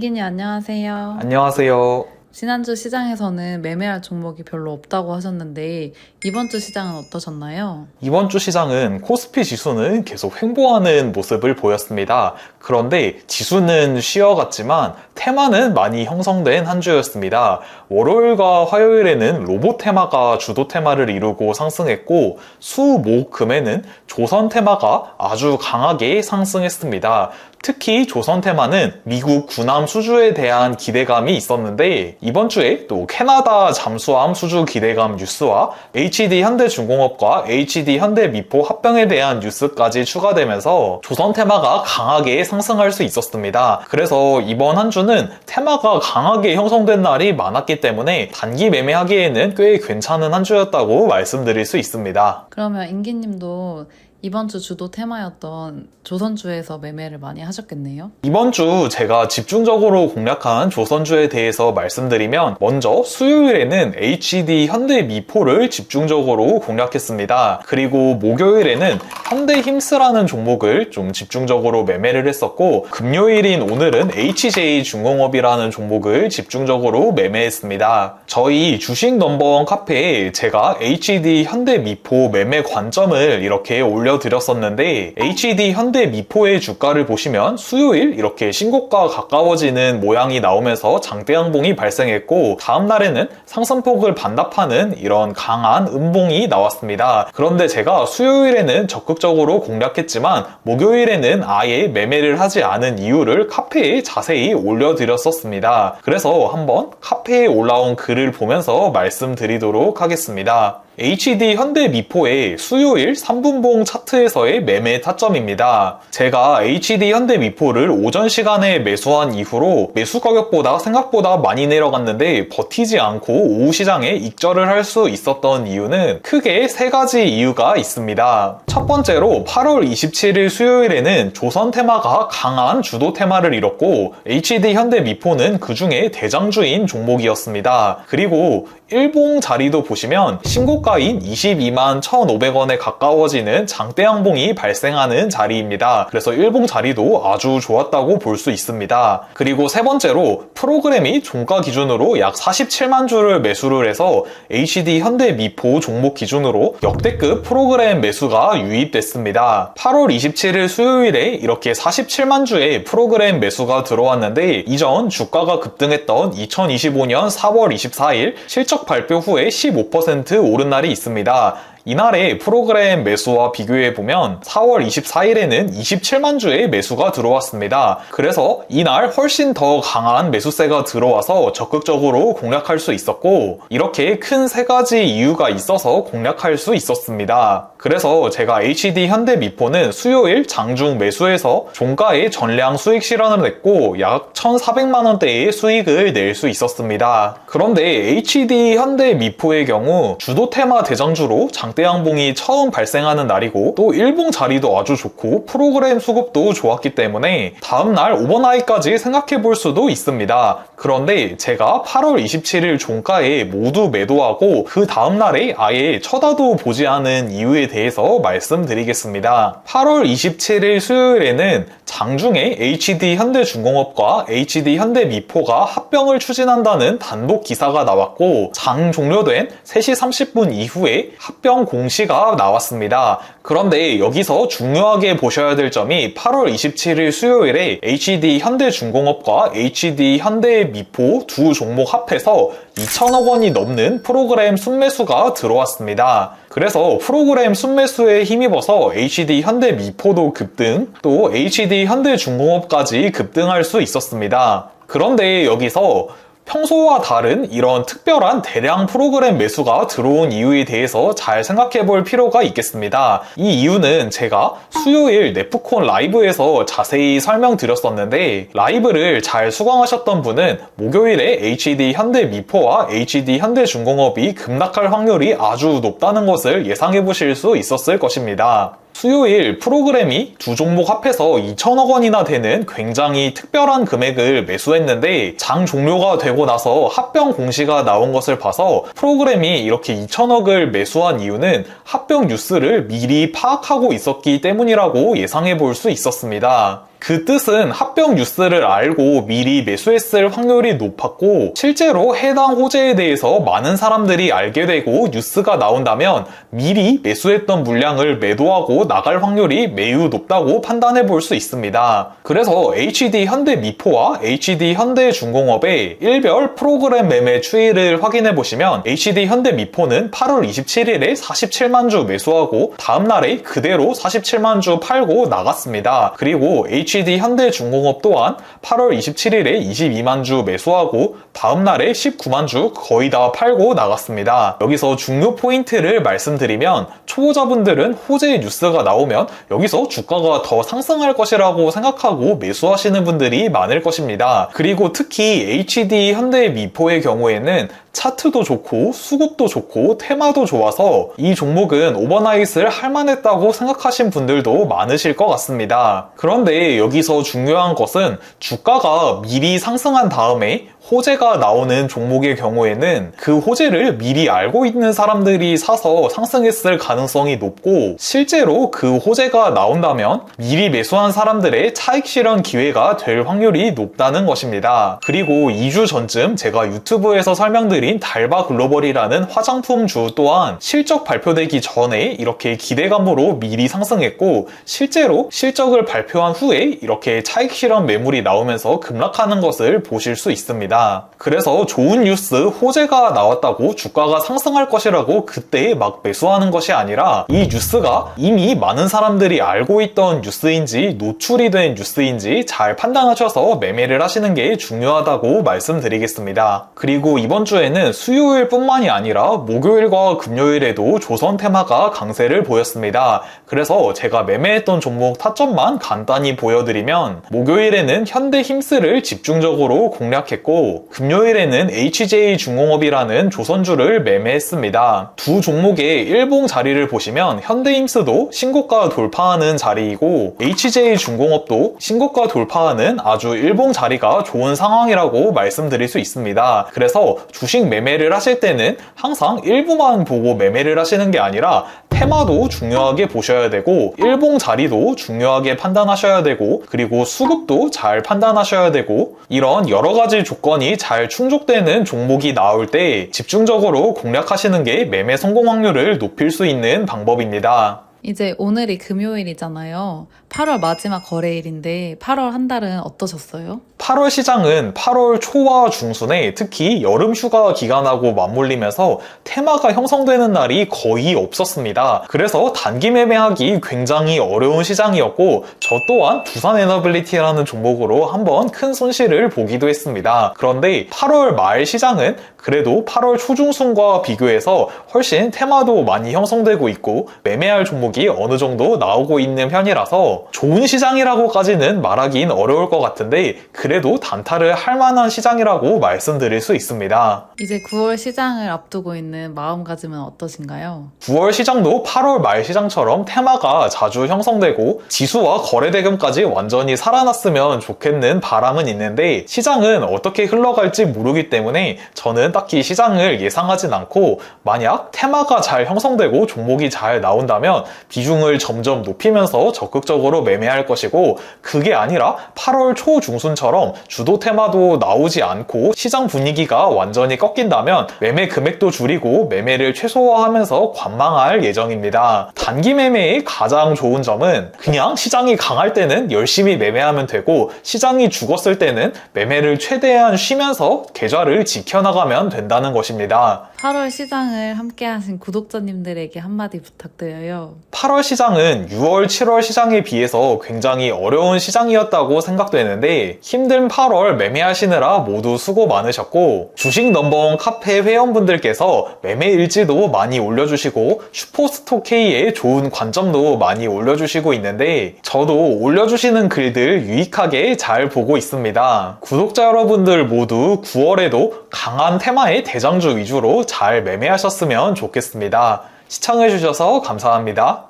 임기님 안녕하세요. 안녕하세요. 지난주 시장에서는 매매할 종목이 별로 없다고 하셨는데 이번 주 시장은 어떠셨나요? 이번 주 시장은 코스피 지수는 계속 횡보하는 모습을 보였습니다. 그런데 지수는 쉬어갔지만 테마는 많이 형성된 한 주였습니다. 월요일과 화요일에는 로봇 테마가 주도 테마를 이루고 상승했고 수, 목, 금에는 조선 테마가 아주 강하게 상승했습니다. 특히 조선 테마는 미국 군함 수주에 대한 기대감이 있었는데 이번 주에 또 캐나다 잠수함 수주 기대감 뉴스와 HD 현대중공업과 HD 현대미포 합병에 대한 뉴스까지 추가되면서 조선 테마가 강하게 상승할 수 있었습니다. 그래서 이번 한 주는 테마가 강하게 형성된 날이 많았기 때문에 단기 매매하기에는 꽤 괜찮은 한 주였다고 말씀드릴 수 있습니다. 그러면 임기님도 이번 주 주도 테마였던 조선주에서 매매를 많이 하셨겠네요? 이번 주 제가 집중적으로 공략한 조선주에 대해서 말씀드리면 먼저 수요일에는 HD 현대미포를 집중적으로 공략했습니다. 그리고 목요일에는 현대힘스라는 종목을 좀 집중적으로 매매를 했었고 금요일인 오늘은 HJ중공업이라는 종목을 집중적으로 매매했습니다. 저희 주식 넘버원 카페에 제가 HD 현대미포 매매 관점을 이렇게 올려드렸었는데 HD 현대미포의 주가를 보시면 수요일 이렇게 신고가 가까워지는 모양이 나오면서 장대 양봉이 발생했고 다음날에는 상승폭을 반납하는 이런 강한 음봉이 나왔습니다. 그런데 제가 수요일에는 적극적으로 공략했지만 목요일에는 아예 매매를 하지 않은 이유를 카페에 자세히 올려드렸었습니다. 그래서 한번 카페에 올라온 글을 보면서 말씀드리도록 하겠습니다. HD 현대미포의 수요일 3분봉 차트에서의 매매 타점입니다. 제가 HD 현대미포를 오전 시간에 매수한 이후로 매수 가격보다 생각보다 많이 내려갔는데 버티지 않고 오후 시장에 익절을 할 수 있었던 이유는 크게 세 가지 이유가 있습니다. 첫 번째로 8월 27일 수요일에는 조선 테마가 강한 주도 테마를 이뤘고 HD 현대미포는 그 중에 대장주인 종목이었습니다. 그리고 일봉 자리도 보시면 신고가인 22만 1,500원에 가까워지는 장대 양봉이 발생하는 자리입니다. 그래서 일봉 자리도 아주 좋았다고 볼 수 있습니다. 그리고 세 번째로 프로그램이 종가 기준으로 약 47만 주를 매수를 해서 HD 현대미포 종목 기준으로 역대급 프로그램 매수가 유입됐습니다. 8월 27일 수요일에 이렇게 47만 주의 프로그램 매수가 들어왔는데 이전 주가가 급등했던 2025년 4월 24일 실적 발표 후에 15% 오른 날이 있습니다. 이날의 프로그램 매수와 비교해보면 4월 24일에는 27만 주의 매수가 들어왔습니다. 그래서 이날 훨씬 더 강한 매수세가 들어와서 적극적으로 공략할 수 있었고 이렇게 큰 세 가지 이유가 있어서 공략할 수 있었습니다. 그래서 제가 HD 현대미포는 수요일 장중 매수해서 종가의 전량 수익 실현을 했고 약 1,400만원대의 수익을 낼 수 있었습니다. 그런데 HD 현대미포의 경우 주도 테마 대장주로 장대 양봉이 처음 발생하는 날이고 또 일봉 자리도 아주 좋고 프로그램 수급도 좋았기 때문에 다음날 오버나잇까지 생각해 볼 수도 있습니다. 그런데 제가 8월 27일 종가에 모두 매도하고 그 다음날에 아예 쳐다도 보지 않은 이유에 대해서 말씀드리겠습니다. 8월 27일 수요일에는 장중에 HD 현대중공업과 HD 현대미포가 합병을 추진한다는 단독 기사가 나왔고 장 종료된 3시 30분 이후에 합병 공시가 나왔습니다. 그런데 여기서 중요하게 보셔야 될 점이 8월 27일 수요일에 HD 현대중공업과 HD 현대미포 두 종목 합해서 2천억 원이 넘는 프로그램 순매수가 들어왔습니다. 그래서 프로그램 순매수에 힘입어서 HD 현대미포도 급등, 또 HD 현대중공업까지 급등할 수 있었습니다. 그런데 여기서 평소와 다른 이런 특별한 대량 프로그램 매수가 들어온 이유에 대해서 잘 생각해 볼 필요가 있겠습니다. 이 이유는 제가 수요일 네프콘 라이브에서 자세히 설명드렸었는데 라이브를 잘 수강하셨던 분은 목요일에 HD 현대미포와 HD 현대중공업이 급락할 확률이 아주 높다는 것을 예상해 보실 수 있었을 것입니다. 수요일 프로그램이 두 종목 합해서 2천억 원이나 되는 굉장히 특별한 금액을 매수했는데 장 종료가 되고 나서 합병 공시가 나온 것을 봐서 프로그램이 이렇게 2천억을 매수한 이유는 합병 뉴스를 미리 파악하고 있었기 때문이라고 예상해 볼 수 있었습니다. 그 뜻은 합병 뉴스를 알고 미리 매수했을 확률이 높았고, 실제로 해당 호재에 대해서 많은 사람들이 알게 되고 뉴스가 나온다면 미리 매수했던 물량을 매도하고 나갈 확률이 매우 높다고 판단해 볼 수 있습니다. 그래서 HD 현대미포와 HD 현대중공업의 일별 프로그램 매매 추이를 확인해 보시면 HD 현대미포는 8월 27일에 47만 주 매수하고 다음날에 그대로 47만 주 팔고 나갔습니다. 그리고 HD 현대중공업 또한 8월 27일에 22만 주 매수하고 다음날에 19만 주 거의 다 팔고 나갔습니다. 여기서 중요 포인트를 말씀드리면, 초보자분들은 호재 뉴스가 나오면 여기서 주가가 더 상승할 것이라고 생각하고 매수하시는 분들이 많을 것입니다. 그리고 특히 HD 현대미포의 경우에는 차트도 좋고 수급도 좋고 테마도 좋아서 이 종목은 오버나잇을 할만했다고 생각하신 분들도 많으실 것 같습니다. 그런데 여기서 중요한 것은 주가가 미리 상승한 다음에 호재가 나오는 종목의 경우에는 그 호재를 미리 알고 있는 사람들이 사서 상승했을 가능성이 높고, 실제로 그 호재가 나온다면 미리 매수한 사람들의 차익 실현 기회가 될 확률이 높다는 것입니다. 그리고 2주 전쯤 제가 유튜브에서 설명드린 달바 글로벌이라는 화장품주 또한 실적 발표되기 전에 이렇게 기대감으로 미리 상승했고, 실제로 실적을 발표한 후에 이렇게 차익 실현 매물이 나오면서 급락하는 것을 보실 수 있습니다. 그래서 좋은 뉴스, 호재가 나왔다고 주가가 상승할 것이라고 그때 막 매수하는 것이 아니라, 이 뉴스가 이미 많은 사람들이 알고 있던 뉴스인지 노출이 된 뉴스인지 잘 판단하셔서 매매를 하시는 게 중요하다고 말씀드리겠습니다. 그리고 이번 주에는 수요일 뿐만이 아니라 목요일과 금요일에도 조선 테마가 강세를 보였습니다. 그래서 제가 매매했던 종목 타점만 간단히 보여드리면, 목요일에는 현대힘스를 집중적으로 공략했고, 금요일에는 HJ중공업이라는 조선주를 매매했습니다. 두 종목의 일봉 자리를 보시면 현대힘스도 신고가 돌파하는 자리이고 HJ중공업도 신고가 돌파하는 아주 일봉 자리가 좋은 상황이라고 말씀드릴 수 있습니다. 그래서 주식 매매를 하실 때는 항상 일부만 보고 매매를 하시는 게 아니라 테마도 중요하게 보셔야 되고, 일봉 자리도 중요하게 판단하셔야 되고, 그리고 수급도 잘 판단하셔야 되고, 이런 여러 가지 조건이 잘 충족되는 종목이 나올 때 집중적으로 공략하시는 게 매매 성공 확률을 높일 수 있는 방법입니다. 이제 오늘이 금요일이잖아요. 8월 마지막 거래일인데 8월 한 달은 어떠셨어요? 8월 시장은 8월 초와 중순에 특히 여름 휴가 기간하고 맞물리면서 테마가 형성되는 날이 거의 없었습니다. 그래서 단기 매매하기 굉장히 어려운 시장이었고, 저 또한 두산에너빌리티라는 종목으로 한번 큰 손실을 보기도 했습니다. 그런데 8월 말 시장은 그래도 8월 초중순과 비교해서 훨씬 테마도 많이 형성되고 있고 매매할 종목이 어느 정도 나오고 있는 편이라서 좋은 시장이라고까지는 말하긴 어려울 것 같은데, 그래도 단타를 할 만한 시장이라고 말씀드릴 수 있습니다. 이제 9월 시장을 앞두고 있는 마음가짐은 어떠신가요? 9월 시장도 8월 말 시장처럼 테마가 자주 형성되고 지수와 거래대금까지 완전히 살아났으면 좋겠는 바람은 있는데, 시장은 어떻게 흘러갈지 모르기 때문에 저는 딱히 시장을 예상하진 않고, 만약 테마가 잘 형성되고 종목이 잘 나온다면 비중을 점점 높이면서 적극적으로 매매할 것이고, 그게 아니라 8월 초 중순처럼 주도 테마도 나오지 않고 시장 분위기가 완전히 꺾인다면 매매 금액도 줄이고 매매를 최소화하면서 관망할 예정입니다. 단기 매매의 가장 좋은 점은 그냥 시장이 강할 때는 열심히 매매하면 되고, 시장이 죽었을 때는 매매를 최대한 쉬면서 계좌를 지켜나가면 된다는 것입니다. 8월 시장을 함께 하신 구독자님들에게 한마디 부탁드려요. 8월 시장은 6월, 7월 시장에 비해서 굉장히 어려운 시장이었다고 생각되는데, 힘든 8월 매매하시느라 모두 수고 많으셨고, 주식 넘버원 카페 회원분들께서 매매 일지도 많이 올려주시고 슈퍼스톡K의 좋은 관점도 많이 올려주시고 있는데, 저도 올려주시는 글들 유익하게 잘 보고 있습니다. 구독자 여러분들 모두 9월에도 강한 테마의 대장주 위주로 잘 매매하셨으면 좋겠습니다. 시청해주셔서 감사합니다.